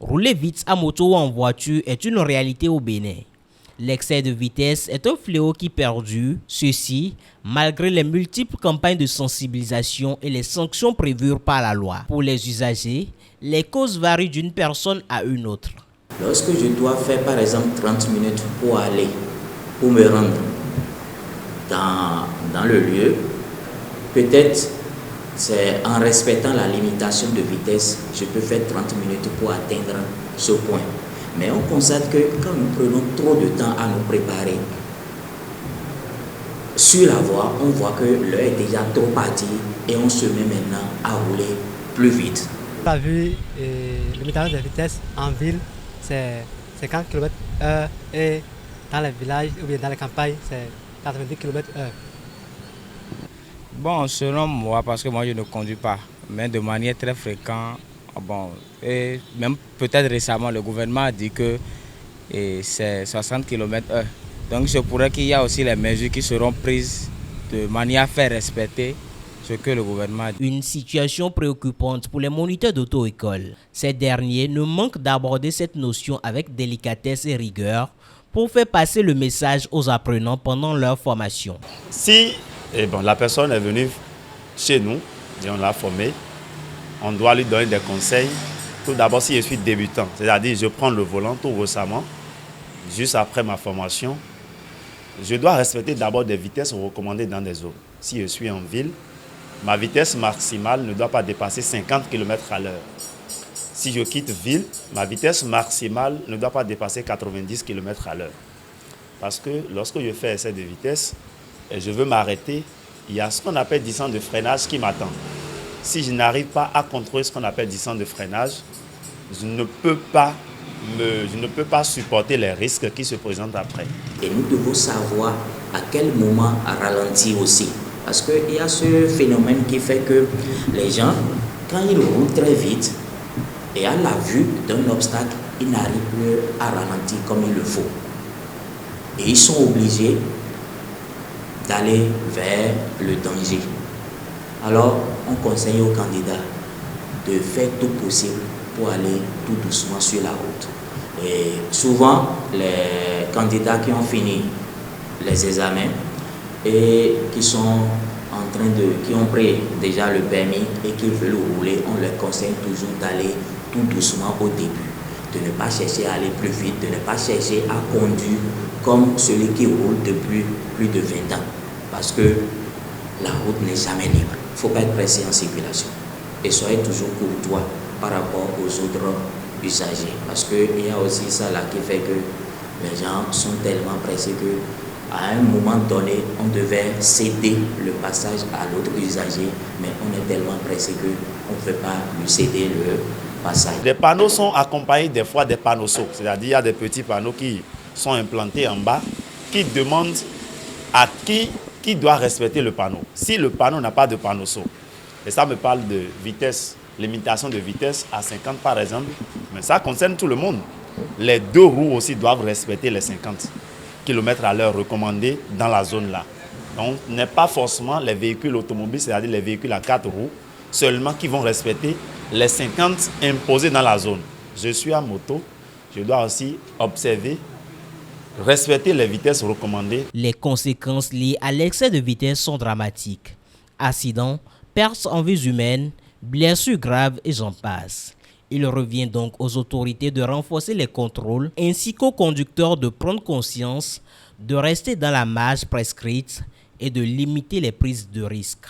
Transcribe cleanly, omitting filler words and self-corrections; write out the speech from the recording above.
Rouler vite à moto ou en voiture est une réalité au Bénin. L'excès de vitesse est un fléau qui perdure, ceci malgré les multiples campagnes de sensibilisation et les sanctions prévues par la loi. Pour les usagers, les causes varient d'une personne à une autre. Lorsque je dois faire par exemple 30 minutes pour me rendre dans le lieu, peut-être c'est en respectant la limitation de vitesse, je peux faire 30 minutes pour atteindre ce point. Mais on constate que quand nous prenons trop de temps à nous préparer, sur la voie, on voit que l'heure est déjà trop partie et on se met maintenant à rouler plus vite. On a vu la limitation de vitesse en ville, c'est 50 km/h et dans les villages ou bien dans les campagnes, c'est 90 km/h. Bon, selon moi, parce que moi je ne conduis pas, mais de manière très fréquente, et même peut-être récemment, le gouvernement a dit que c'est 60 km/h. Donc je pourrais qu'il y a aussi les mesures qui seront prises de manière à faire respecter ce que le gouvernement a dit. Une situation préoccupante pour les moniteurs d'auto-école. Ces derniers ne manquent d'aborder cette notion avec délicatesse et rigueur pour faire passer le message aux apprenants pendant leur formation. Si la personne est venue chez nous et on l'a formé, on doit lui donner des conseils. Tout d'abord, si je suis débutant, c'est-à-dire je prends le volant tout récemment, juste après ma formation, je dois respecter d'abord des vitesses recommandées dans des zones. Si je suis en ville, ma vitesse maximale ne doit pas dépasser 50 km/h. Si je quitte ville, ma vitesse maximale ne doit pas dépasser 90 km/h. Parce que lorsque je fais essai de vitesse et je veux m'arrêter, il y a ce qu'on appelle distance de freinage qui m'attend. Si je n'arrive pas à contrôler ce qu'on appelle distance de freinage, je ne peux pas supporter les risques qui se présentent après. Et nous devons savoir à quel moment ralentir aussi. Parce qu'il y a ce phénomène qui fait que les gens, quand ils roulent très vite et à la vue d'un obstacle, ils n'arrivent plus à ralentir comme il le faut. Et ils sont obligés d'aller vers le danger. Alors, on conseille aux candidats de faire tout possible pour aller tout doucement sur la route. Et souvent, les candidats qui ont fini les examens et qui ont pris déjà le permis et qui veulent rouler, on leur conseille toujours d'aller tout doucement au début, de ne pas chercher à aller plus vite, de ne pas chercher à conduire comme celui qui roule depuis plus de 20 ans. Parce que la route n'est jamais libre. Il ne faut pas être pressé en circulation. Et soyez toujours courtois par rapport aux autres usagers. Parce qu'il y a aussi ça là qui fait que les gens sont tellement pressés qu'à un moment donné, on devait céder le passage à l'autre usager, mais on est tellement pressé qu'on ne peut pas lui céder le passage. Les panneaux sont accompagnés des fois des panneaux sauts, c'est-à-dire qu'il y a des petits panneaux qui sont implantés en bas, qui demandent à qui doit respecter le panneau. Si le panneau n'a pas de panneau saut, et ça me parle de vitesse, limitation de vitesse à 50 par exemple, mais ça concerne tout le monde. Les deux roues aussi doivent respecter les 50 km/h recommandés dans la zone là. Donc, ce n'est pas forcément les véhicules automobiles, c'est-à-dire les véhicules à 4 roues, seulement qui vont respecter les 50 imposés dans la zone. Je suis à moto, je dois aussi observer, respecter les vitesses recommandées. Les conséquences liées à l'excès de vitesse sont dramatiques. Accidents, pertes en vies humaines, blessures graves et j'en passe. Il revient donc aux autorités de renforcer les contrôles ainsi qu'aux conducteurs de prendre conscience, de rester dans la marge prescrite et de limiter les prises de risques.